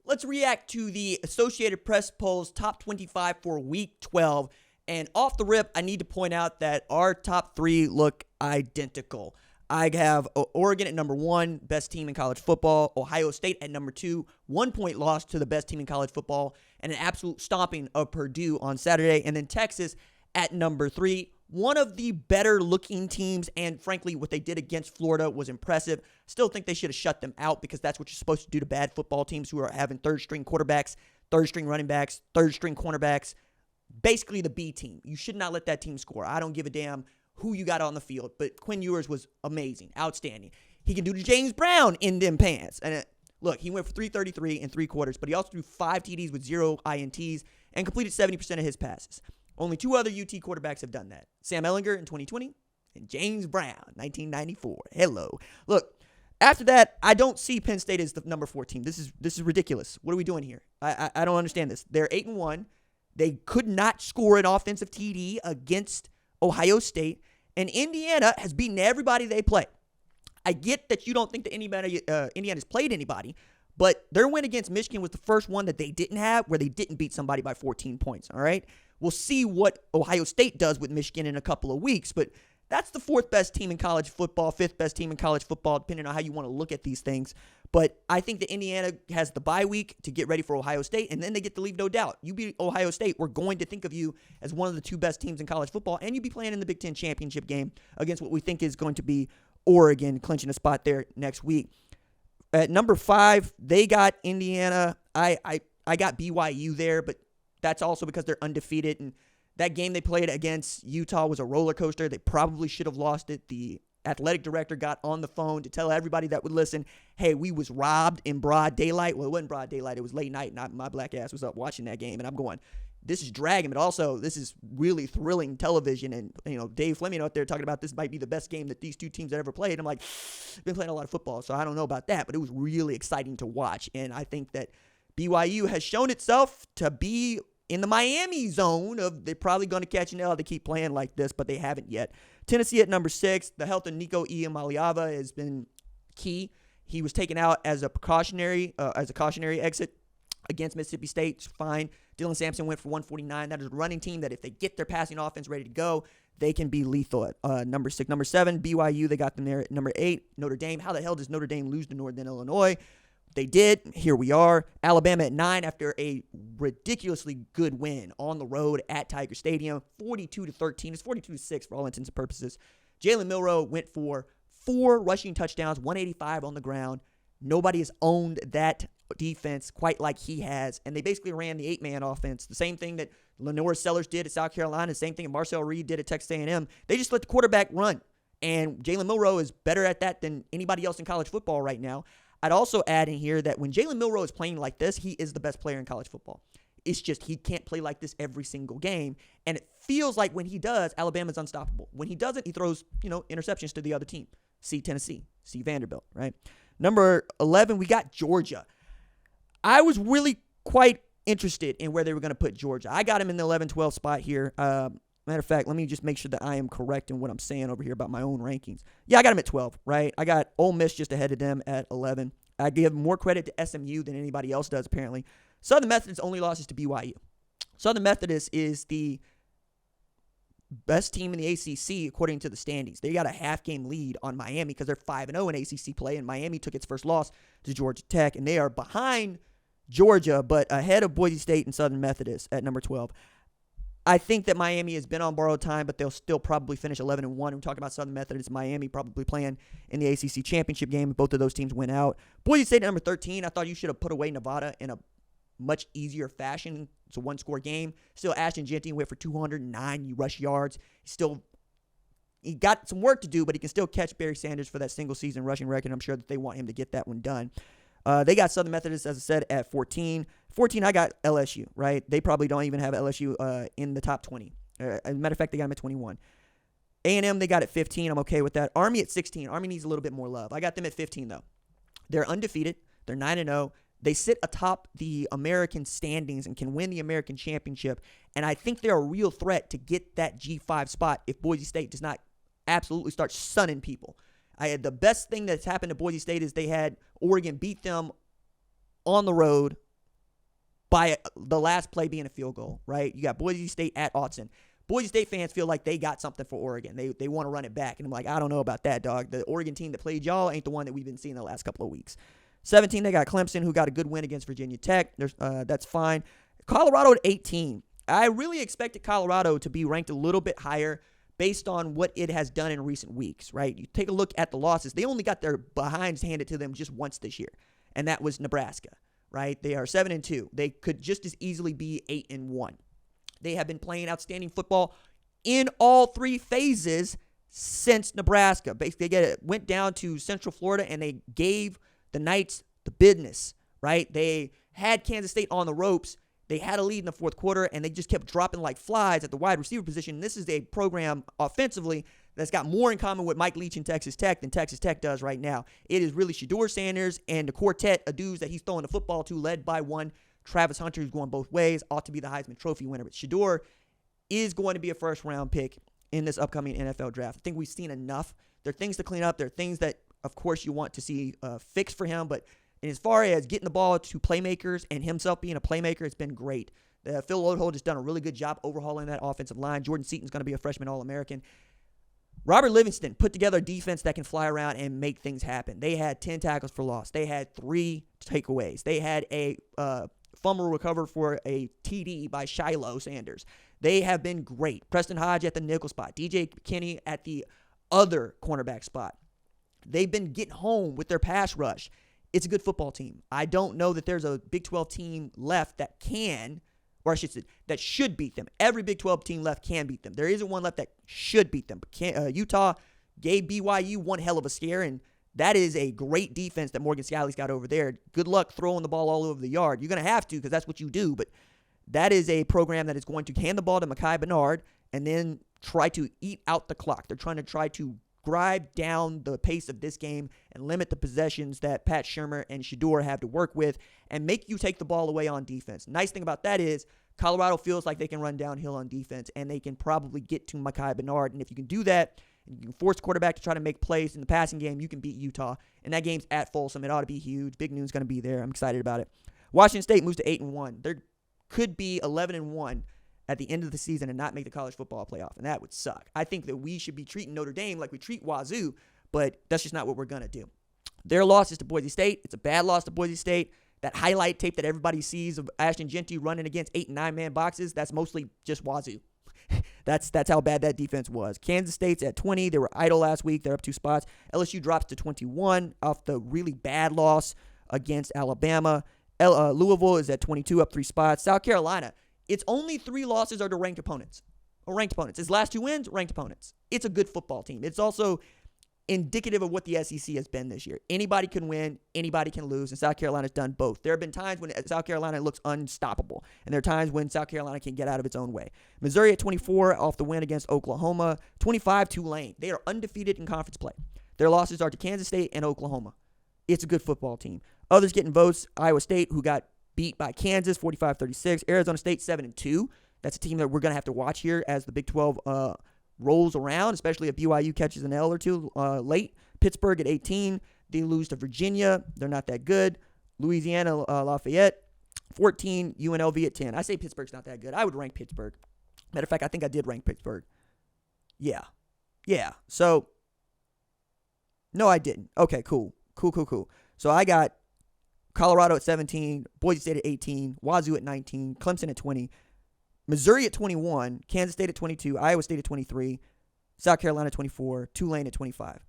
Let's react to the Associated Press polls top 25 for week 12. And off the rip, I need to point out that our top three look identical. I have Oregon at number 1, best team in college football. Ohio State at number 2, 1-point loss to the best team in college football, and an absolute stomping of Purdue on Saturday. And then Texas at number 3, one of the better looking teams. And frankly, what they did against Florida was impressive. Still think they should have shut them out because that's what you're supposed to do to bad football teams who are having third string quarterbacks, third string running backs, third string cornerbacks. Basically the B team. You should not let that team score. I don't give a damn who you got on the field, but Quinn Ewers was amazing, outstanding. He can do the James Brown in them pants. And look, he went for 333 in 3 quarters, but he also threw 5 TDs with 0 INTs and completed 70% of his passes. Only 2 other UT quarterbacks have done that. Sam Ehlinger in 2020 and James Brown, 1994. Hello. Look, after that, I don't see Penn State as the number 4 team. This is ridiculous. What are we doing here? I don't understand this. They're 8-1. They could not score an offensive TD against Ohio State, and Indiana has beaten everybody they play. I get that you don't think that Indiana's played anybody, but their win against Michigan was the first one that they didn't have where they didn't beat somebody by 14 points, all right? We'll see what Ohio State does with Michigan in a couple of weeks, but that's the 4th best team in college football, 5th best team in college football, depending on how you want to look at these things. But I think that Indiana has the bye week to get ready for Ohio State, and then they get to leave no doubt. You beat Ohio State, we're going to think of you as one of the 2 best teams in college football, and you'll be playing in the Big Ten championship game against what we think is going to be Oregon, clinching a spot there next week. At number 5, they got Indiana. I got BYU there, but that's also because they're undefeated, and that game they played against Utah was a roller coaster. They probably should have lost it. The athletic director got on the phone to tell everybody that would listen, hey, we was robbed in broad daylight. Well, it wasn't broad daylight. It was late night, and my black ass was up watching that game, and I'm going, this is dragging, but also this is really thrilling television. And, Dave Fleming out there talking about this might be the best game that these 2 teams have ever played. I'm like, I've been playing a lot of football, so I don't know about that, but it was really exciting to watch. And I think that BYU has shown itself to be in the Miami zone of they're probably going to catch an L to keep playing like this, but they haven't yet. Tennessee at number 6. The health of Nico Iamaleava has been key. He was taken out as a cautionary exit against Mississippi State. It's fine. Dylan Sampson went for 149. That is a running team that if they get their passing offense ready to go, they can be lethal at number 6. Number 7, BYU. They got them there at number 8. Notre Dame. How the hell does Notre Dame lose to Northern Illinois? They did. Here we are. Alabama at 9 after a ridiculously good win on the road at Tiger Stadium. 42-13. It's 42-6 for all intents and purposes. Jalen Milroe went for 4 rushing touchdowns, 185 on the ground. Nobody has owned that defense quite like he has. And they basically ran the 8-man offense. The same thing that Lenore Sellers did at South Carolina. The same thing that Marcel Reed did at Texas A&M. They just let the quarterback run. And Jalen Milroe is better at that than anybody else in college football right now. I'd also add in here that when Jalen Milroe is playing like this, he is the best player in college football. It's just he can't play like this every single game. And it feels like when he does, Alabama's unstoppable. When he doesn't, he throws, interceptions to the other team. See Tennessee, see Vanderbilt, right? Number 11, we got Georgia. I was really quite interested in where they were going to put Georgia. I got him in the 11-12 spot here. Matter of fact, let me just make sure that I am correct in what I'm saying over here about my own rankings. Yeah, I got them at 12, right? I got Ole Miss just ahead of them at 11. I give more credit to SMU than anybody else does, apparently. Southern Methodist only losses to BYU. Southern Methodist is the best team in the ACC according to the standings. They got a half-game lead on Miami because they're 5-0 in ACC play, and Miami took its first loss to Georgia Tech, and they are behind Georgia but ahead of Boise State and Southern Methodist at number 12. I think that Miami has been on borrowed time, but they'll still probably finish 11-1. We're talking about Southern Methodist, Miami probably playing in the ACC championship game. Both of those teams went out. Boise State at number 13. I thought you should have put away Nevada in a much easier fashion. It's a one-score game. Still, Ashton Jeanty went for 209 rush yards. He got some work to do, but he can still catch Barry Sanders for that single-season rushing record. I'm sure that they want him to get that one done. They got Southern Methodist, as I said, at 14. 14, I got LSU, right? They probably don't even have LSU in the top 20. As a matter of fact, they got them at 21. A&M, they got at 15. I'm okay with that. Army at 16. Army needs a little bit more love. I got them at 15, though. They're undefeated. They're 9-0. They sit atop the American standings and can win the American championship. And I think they're a real threat to get that G5 spot if Boise State does not absolutely start sunning people. The best thing that's happened to Boise State is they had Oregon beat them on the road by the last play being a field goal, right? You got Boise State at Autzen. Boise State fans feel like they got something for Oregon. They want to run it back. And I'm like, I don't know about that, dog. The Oregon team that played y'all ain't the one that we've been seeing the last couple of weeks. 17, they got Clemson, who got a good win against Virginia Tech. That's fine. Colorado at 18. I really expected Colorado to be ranked a little bit higher based on what it has done in recent weeks, right? You take a look at the losses. They only got their behinds handed to them just once this year, and that was Nebraska, right? They are 7-2. They could just as easily be 8-1. They have been playing outstanding football in all three phases since Nebraska. Basically, they went down to Central Florida, and they gave the Knights the business, right? They had Kansas State on the ropes. They had a lead in the fourth quarter, and they just kept dropping like flies at the wide receiver position. And this is a program offensively that's got more in common with Mike Leach and Texas Tech than Texas Tech does right now. It is really Shedeur Sanders and the quartet of dudes that he's throwing the football to, led by one Travis Hunter, who's going both ways, ought to be the Heisman Trophy winner. But Shedeur is going to be a first-round pick in this upcoming NFL draft. I think we've seen enough. There are things to clean up. There are things that, of course, you want to see fixed for him. But as far as getting the ball to playmakers and himself being a playmaker, it's been great. Phil Lodehold has done a really good job overhauling that offensive line. Jordan Seaton's going to be a freshman All-American. Robert Livingston put together a defense that can fly around and make things happen. They had 10 tackles for loss. They had 3 takeaways. They had a fumble recovered for a TD by Shiloh Sanders. They have been great. Preston Hodge at the nickel spot. DJ McKinney at the other cornerback spot. They've been getting home with their pass rush. It's a good football team. I don't know that there's a Big 12 team left that can, or I should say, that should beat them. Every Big 12 team left can beat them. There isn't one left that should beat them. But Utah gave BYU one hell of a scare, and that is a great defense that Morgan Scalley's got over there. Good luck throwing the ball all over the yard. You're going to have to, because that's what you do, but that is a program that is going to hand the ball to Mekhi Bernard and then try to eat out the clock. They're trying to drive down the pace of this game and limit the possessions that Pat Shurmur and Shedeur have to work with and make you take the ball away on defense. Nice thing about that is Colorado feels like they can run downhill on defense, and they can probably get to Mekhi Bernard. And if you can do that, and you can force the quarterback to try to make plays in the passing game, you can beat Utah. And that game's at Folsom. It ought to be huge. Big Noon's going to be there. I'm excited about it. Washington State moves to 8-1. There could be 11-1 at the end of the season and not make the college football playoff, and that would suck. I think that we should be treating Notre Dame like we treat Wazoo, but that's just not what we're going to do. Their loss is to Boise State. It's a bad loss to Boise State. That highlight tape that everybody sees of Ashton Jeanty running against 8- and 9-man boxes, that's mostly just Wazoo. That's how bad that defense was. Kansas State's at 20. They were idle last week. They're up 2 spots. LSU drops to 21 off the really bad loss against Alabama. Louisville is at 22, up 3 spots. South Carolina, its only 3 losses are to ranked opponents. His last 2 wins, ranked opponents. It's a good football team. It's also indicative of what the SEC has been this year. Anybody can win, anybody can lose, and South Carolina's done both. There have been times when South Carolina looks unstoppable, and there are times when South Carolina can get out of its own way. Missouri at 24 off the win against Oklahoma. 25, Tulane. They are undefeated in conference play. Their losses are to Kansas State and Oklahoma. It's a good football team. Others getting votes, Iowa State, who got beat by Kansas, 45-36. Arizona State, 7-2. That's a team that we're going to have to watch here as the Big 12 rolls around, especially if BYU catches an L or 2 late. Pittsburgh at 18. They lose to Virginia. They're not that good. Louisiana Lafayette, 14. UNLV at 10. I say Pittsburgh's not that good. I would rank Pittsburgh. Matter of fact, I think I did rank Pittsburgh. Yeah. So, no, I didn't. Okay, cool. So I got Colorado at 17, Boise State at 18, Wazoo at 19, Clemson at 20, Missouri at 21, Kansas State at 22, Iowa State at 23, South Carolina at 24, Tulane at 25.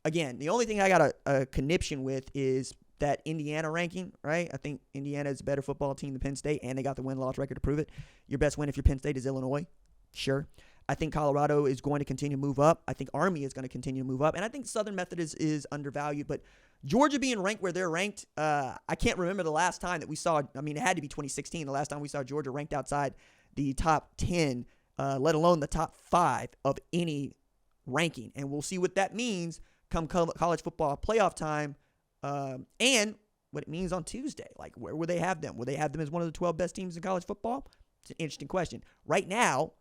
Again, the only thing I got a conniption with is that Indiana ranking, right? I think Indiana is a better football team than Penn State, and they got the win-loss record to prove it. Your best win if you're Penn State is Illinois. Sure. I think Colorado is going to continue to move up. I think Army is going to continue to move up. And I think Southern Methodist is undervalued. But Georgia being ranked where they're ranked, I can't remember the last time that we saw, it had to be 2016, the last time we saw Georgia ranked outside the top 10, let alone the top 5 of any ranking. And we'll see what that means come college football playoff time and what it means on Tuesday. Like, where will they have them? Will they have them as one of the 12 best teams in college football? It's an interesting question. Right now,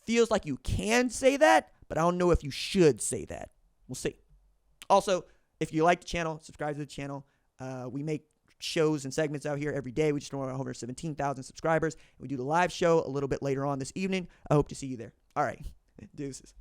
feels like you can say that, but I don't know if you should say that. We'll see. Also, if you like the channel, subscribe to the channel. We make shows and segments out here every day. We just want over 17,000 subscribers. We do the live show a little bit later on this evening. I hope to see you there. All right. Deuces.